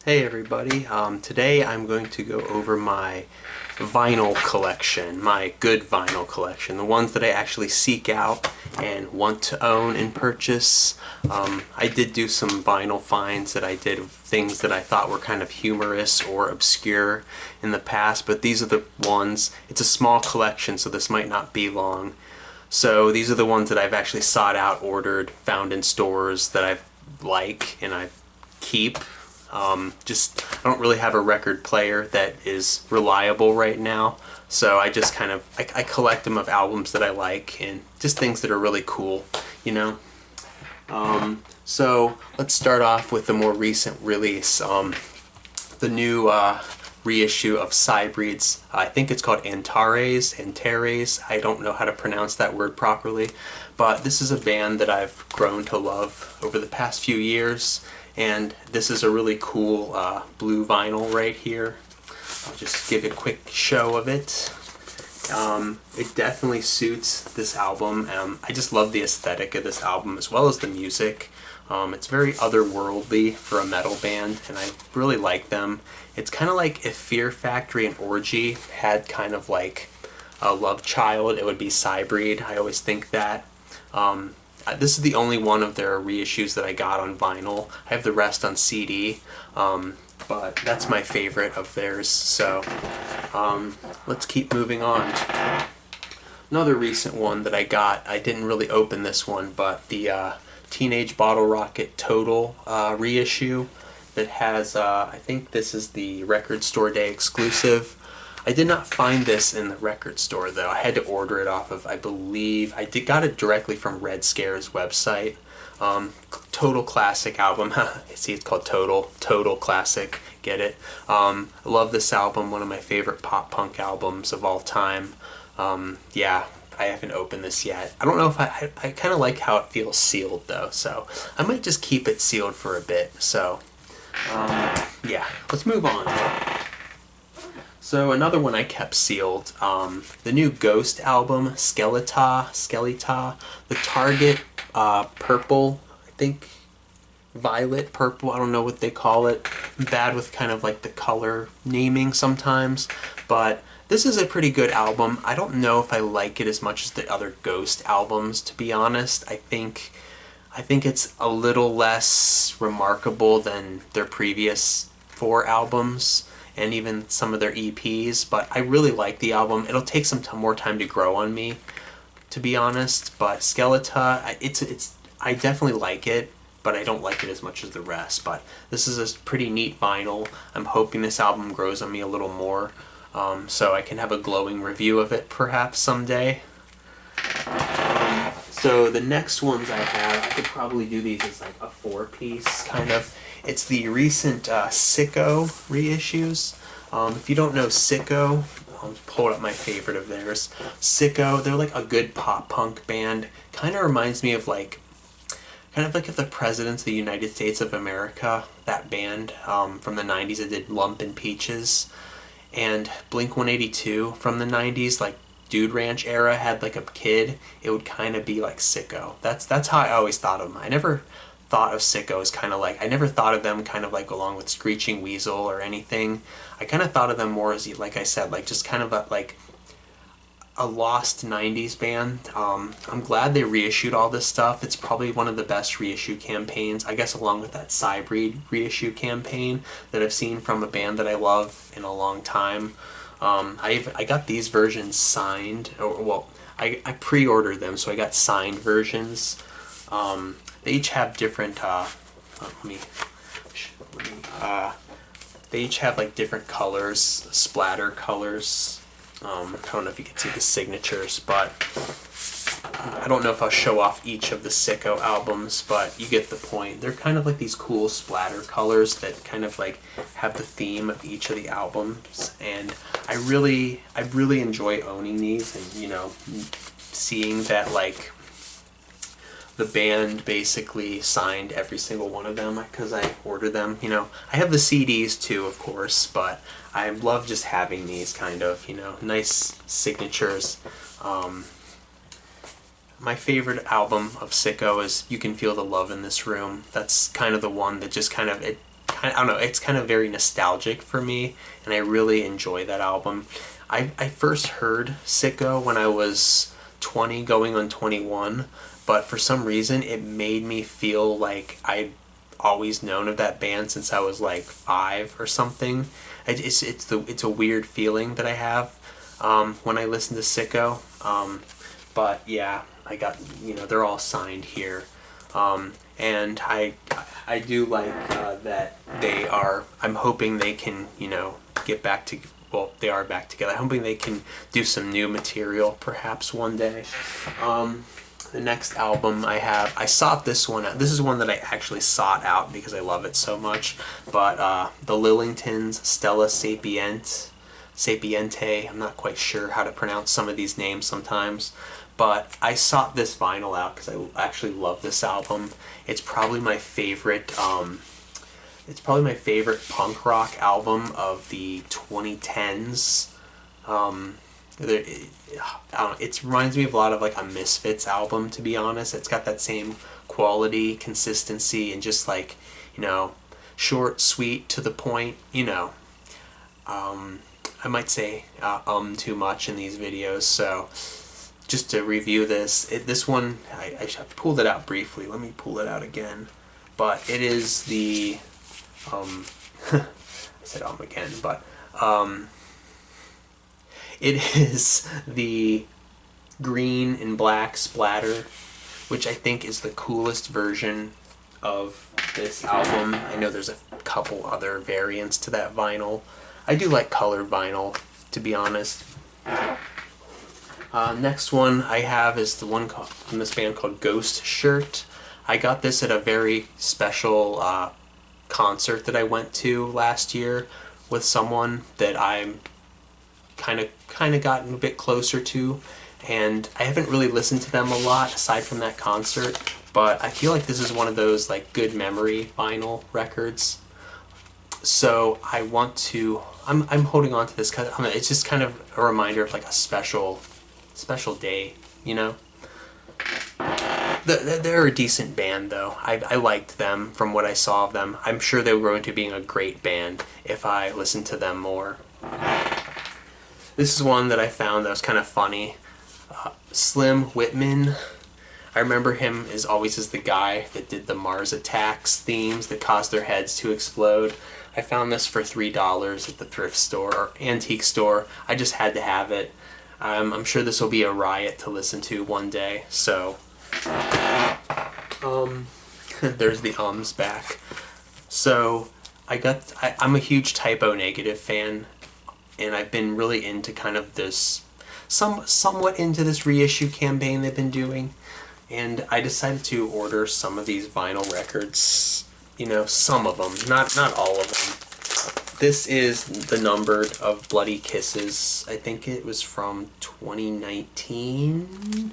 Hey everybody, today I'm going to go over my vinyl collection, my good vinyl collection, the ones that I actually seek out and want to own and purchase. I did do some vinyl finds that I did of things that I thought were kind of humorous or obscure in the past, but these are the ones. It's a small collection, so this might not be long. So these are the ones that I've actually sought out, ordered, found in stores that I like and I keep. I don't really have a record player that is reliable right now, so I just kind of I collect them of albums that I like and just things that are really cool, you know. So let's start off with the more recent release, the new reissue of Cybreed's. I think it's called Antares. I don't know how to pronounce that word properly, but this is a band that I've grown to love over the past few years. And this is a really cool blue vinyl right here. I'll just give a quick show of it. It definitely suits this album. I just love the aesthetic of this album as well as the music. It's very otherworldly for a metal band, and I really like them. It's kind of like if Fear Factory and Orgy had kind of like a love child, it would be Cybreed. I always think that. This is the only one of their reissues that I got on vinyl. I have the rest on CD, but that's my favorite of theirs. So let's keep moving on. Another recent one that I got, I didn't really open this one, but the Teenage Bottle Rocket Total reissue that has, I think this is the Record Store Day exclusive. I did not find this in the record store though. I had to order it off of, I believe, got it directly from Red Scare's website. Total classic album. See, it's called Total Classic. Get it? I love this album, one of my favorite pop punk albums of all time. Yeah, I haven't opened this yet. I don't know if I kind of like how it feels sealed though, so I might just keep it sealed for a bit. So, yeah, let's move on. So another one I kept sealed, the new Ghost album, Skeleta, the Target purple, I think violet purple, I don't know what they call it. I'm bad with kind of like the color naming sometimes, but this is a pretty good album. I don't know if I like it as much as the other Ghost albums, to be honest. I think it's a little less remarkable than their previous 4 albums and even some of their EPs, but I really like the album. It'll take some more time to grow on me, to be honest, but Skeleta, I definitely like it, but I don't like it as much as the rest. But this is a pretty neat vinyl. I'm hoping this album grows on me a little more, so I can have a glowing review of it perhaps someday. So the next ones I have, I could probably do these as like a 4-piece kind of. It's the recent Sicko reissues. If you don't know Sicko, I'll pull up my favorite of theirs. Sicko, they're like a good pop punk band. Kind of reminds me of like if the Presidents of the United States of America, that band from the 90s that did Lump and Peaches, and Blink-182 from the 90s, like Dude Ranch era had like a kid, it would kind of be like Sicko. That's how I always thought of them. I never thought of Sicko as kind of like, I never thought of them kind of like along with Screeching Weasel or anything. I kind of thought of them more as, like I said, like just kind of like a lost 90s band. I'm glad they reissued all this stuff. It's probably one of the best reissue campaigns, I guess, along with that Cybreed reissue campaign that I've seen from a band that I love in a long time. I got these versions signed, I pre-ordered them, so I got signed versions. They each have different, they each have like different colors, splatter colors. I don't know if you can see the signatures, but I don't know if I'll show off each of the Sicko albums, but you get the point. They're kind of like these cool splatter colors that kind of like have the theme of each of the albums, and I really enjoy owning these and, you know, seeing that like the band basically signed every single one of them because I ordered them, you know. I have the CDs too, of course, but I love just having these kind of, you know, nice signatures. My favorite album of Sicko is You Can Feel the Love in This Room. That's kind of the one that just kind of kind of, I don't know, it's kind of very nostalgic for me, and I really enjoy that album. I first heard Sicko when I was 20 going on 21, but for some reason it made me feel like I'd always known of that band since I was like 5 or something. It's a weird feeling that I have when I listen to Sicko. But yeah, I got, they're all signed here. And I do like that they are, I'm hoping they can, get back to, well, they are back together. I'm hoping they can do some new material perhaps one day. The next album I sought this one out. This is one that I actually sought out because I love it so much. But the Lillingtons, Stella Sapiente, I'm not quite sure how to pronounce some of these names sometimes. But I sought this vinyl out because I actually love this album. It's probably my favorite. Punk rock album of the 2010s. It reminds me of a lot of like a Misfits album, to be honest. It's got that same quality, consistency, and just like, short, sweet, to the point. I might say too much in these videos, so just to review this one, I pulled it out briefly. Let me pull it out again. But it is the I said again, but it is the green and black splatter, which I think is the coolest version of this album. I know there's a couple other variants to that vinyl. I do like colored vinyl, to be honest. Next one I have is the one from this band called Ghost Shirt. I got this at a very special concert that I went to last year with someone that I'm kind of gotten a bit closer to, and I haven't really listened to them a lot aside from that concert, but I feel like this is one of those like good memory vinyl records. So I'm holding on to this because it's just kind of a reminder of like a special day, They're a decent band, though. I liked them from what I saw of them. I'm sure they will grow into being a great band if I listened to them more. This is one that I found that was kind of funny. Slim Whitman. I remember him as always as the guy that did the Mars Attacks themes that caused their heads to explode. I found this for $3 at the thrift store or antique store. I just had to have it. I'm sure this will be a riot to listen to one day, so there's the ums back. So I'm a huge Typo Negative fan, and I've been really into kind of this, somewhat into this reissue campaign they've been doing, and I decided to order some of these vinyl records, some of them, not all of them. This is the numbered of Bloody Kisses. I think it was from 2019.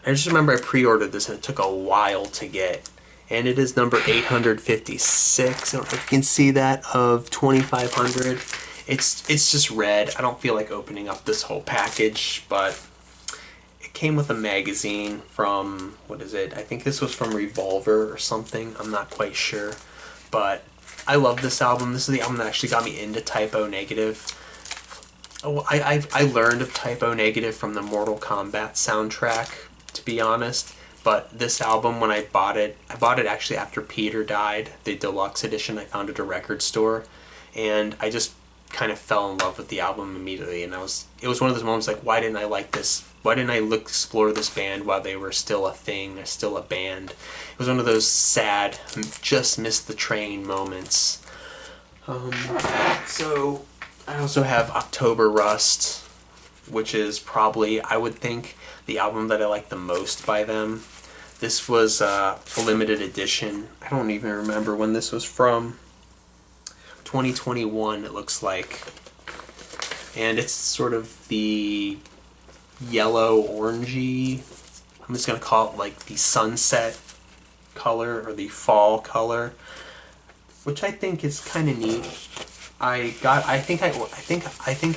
I just remember I pre-ordered this and it took a while to get. And it is number 856. I don't know if you can see that, of 2500. It's just red. I don't feel like opening up this whole package, but it came with a magazine from, what is it? I think this was from Revolver or something. I'm not quite sure. But I love this album. This is the album that actually got me into Typo Negative. Oh, I learned of Typo Negative from the Mortal Kombat soundtrack, to be honest. But this album, when I bought it actually after Peter died, the deluxe edition. I found it at a record store, and I just kind of fell in love with the album immediately. And it was one of those moments like, why didn't I like this? Why didn't I explore this band while they were still a thing, still a band? It was one of those sad, just missed the train moments. So I also have October Rust, which is probably, I would think, the album that I like the most by them. This was a limited edition. I don't even remember when this was from. 2021, it looks like. And it's sort of the yellow orangey, I'm just going to call it like the sunset color or the fall color, which I think is kind of neat. I think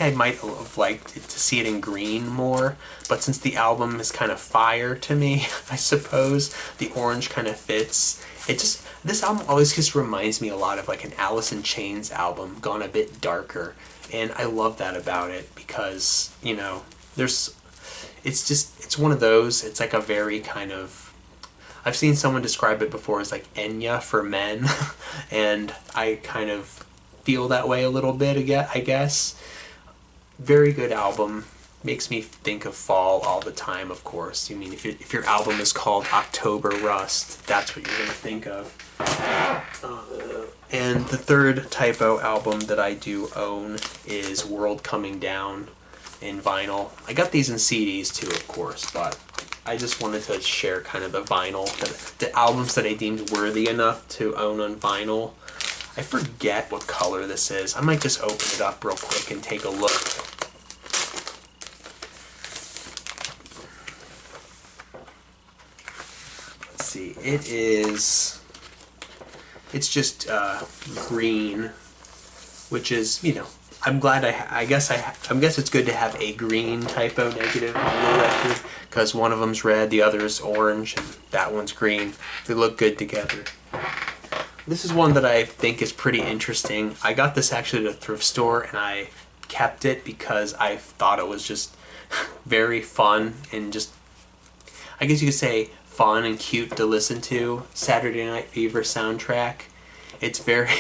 I might have liked it to see it in green more, but since the album is kind of fire to me, I suppose the orange kind of fits. This album always just reminds me a lot of like an Alice in Chains album gone a bit darker, and I love that about it because, you know, it's one of those. It's like a very kind of, I've seen someone describe it before as like Enya for men, and I kind of feel that way a little bit, I guess. Very good album. Makes me think of fall all the time, of course. I mean, if your album is called October Rust, that's what you're going to think of. And the third typo album that I do own is World Coming Down in vinyl. I got these in CDs too, of course, but I just wanted to share kind of the vinyl, the albums that I deemed worthy enough to own on vinyl. I forget what color this is. I might just open it up real quick and take a look. Let's see. It's just green, which is, you know, I'm glad I guess it's good to have a green typo negative on the record, because one of them's red, the other's orange, and that one's green. They look good together. This is one that I think is pretty interesting. I got this actually at a thrift store, and I kept it because I thought it was just very fun and just, I guess you could say, fun and cute to listen to. Saturday Night Fever soundtrack. It's very,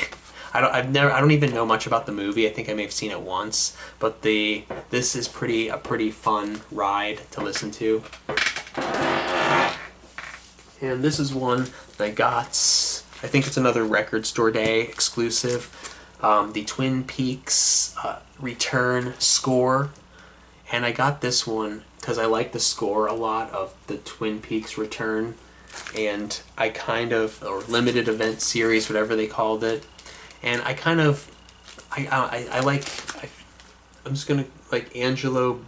I don't even know much about the movie. I think I may have seen it once, but this is a pretty fun ride to listen to. And this is one that I got, I think it's another Record Store Day exclusive. The Twin Peaks Return score. And I got this one because I like the score a lot of the Twin Peaks Return. And or limited event series, whatever they called it. And I'm just gonna, like, Angelo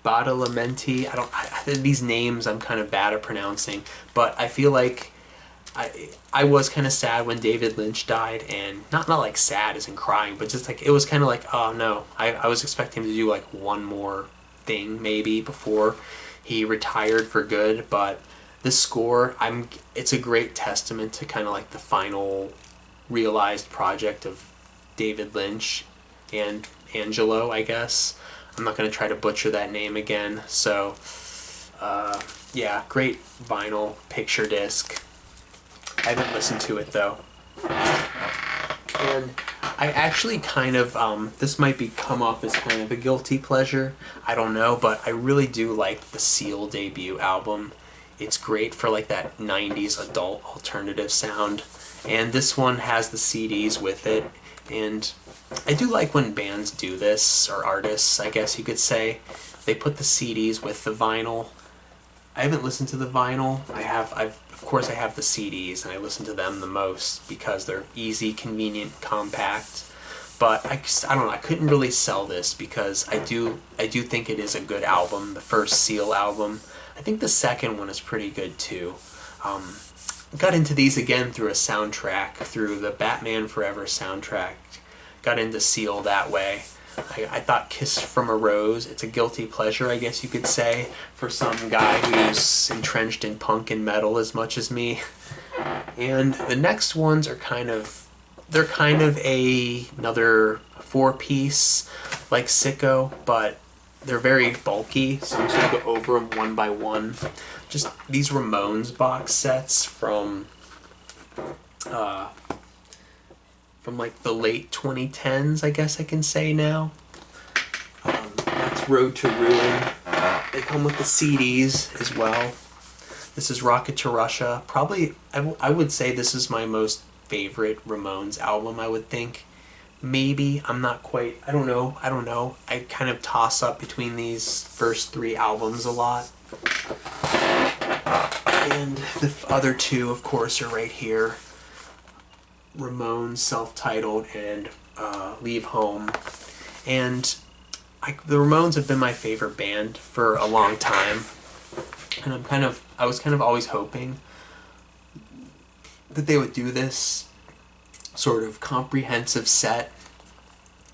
Badalamenti. These names I'm kind of bad at pronouncing, but I feel like I was kind of sad when David Lynch died, and not like sad as in crying, but just like, it was kind of like, oh no, I was expecting him to do like one more thing maybe before he retired for good. But this score, it's a great testament to kind of like the final realized project of David Lynch and Angelo, I guess. I'm not going to try to butcher that name again. So yeah, great vinyl picture disc. I haven't listened to it though. And I actually kind of, this might come off as kind of a guilty pleasure, I don't know, but I really do like the Seal debut album. It's great for like that 90s adult alternative sound. And this one has the CDs with it. And I do like when bands do this, or artists, I guess you could say. They put the CDs with the vinyl. I haven't listened to the vinyl. Of course I have the CDs, and I listen to them the most because they're easy, convenient, compact. But I don't know, I couldn't really sell this because I do think it is a good album, the first Seal album. I think the second one is pretty good too. Got into these again through a soundtrack, through the Batman Forever soundtrack. Got into Seal that way. I thought Kiss from a Rose, it's a guilty pleasure, I guess you could say, for some guy who's entrenched in punk and metal as much as me. And the next ones are they're kind of another four-piece, like Sicko, but they're very bulky, so I'm just going to go over them one by one. Just these Ramones box sets from like the late 2010s, I guess I can say now. That's Road to Ruin. They come with the CDs as well. This is Rocket to Russia. Probably, I would say this is my most favorite Ramones album, I would think. Maybe, I'm not quite, I don't know. I kind of toss up between these first three albums a lot. And the other two, of course, are right here. Ramones, self-titled, and Leave Home. And the Ramones have been my favorite band for a long time. And I was kind of always hoping that they would do this sort of comprehensive set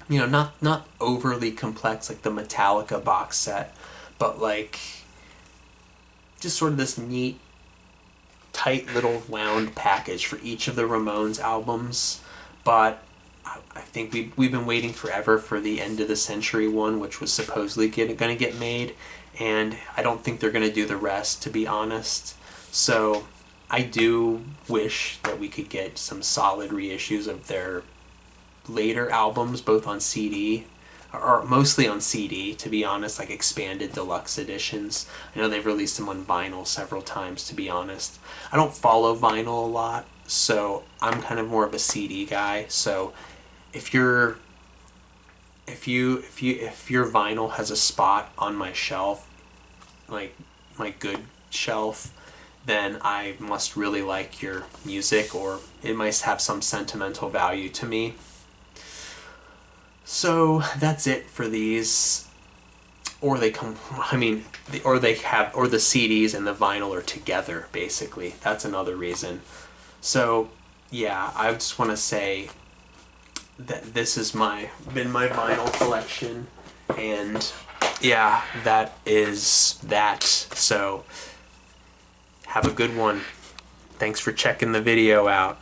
you know, not overly complex like the Metallica box set, but like just sort of this neat, tight little wound package for each of the Ramones albums. But I think we've been waiting forever for the end of the century one, which was supposedly going to get made, and I don't think they're going to do the rest, to be honest. So I do wish that we could get some solid reissues of their later albums, both on CD, or mostly on CD, to be honest, like expanded deluxe editions. I know they've released them on vinyl several times, to be honest. I don't follow vinyl a lot, so I'm kind of more of a CD guy. So if your vinyl has a spot on my shelf, like my good shelf, then I must really like your music, or it might have some sentimental value to me. So that's it for these. Or they come, I mean, or they have, or the CDs and the vinyl are together, basically. That's another reason. So yeah, I just want to say that this has been my vinyl collection, and yeah, that is that. So have a good one. Thanks for checking the video out.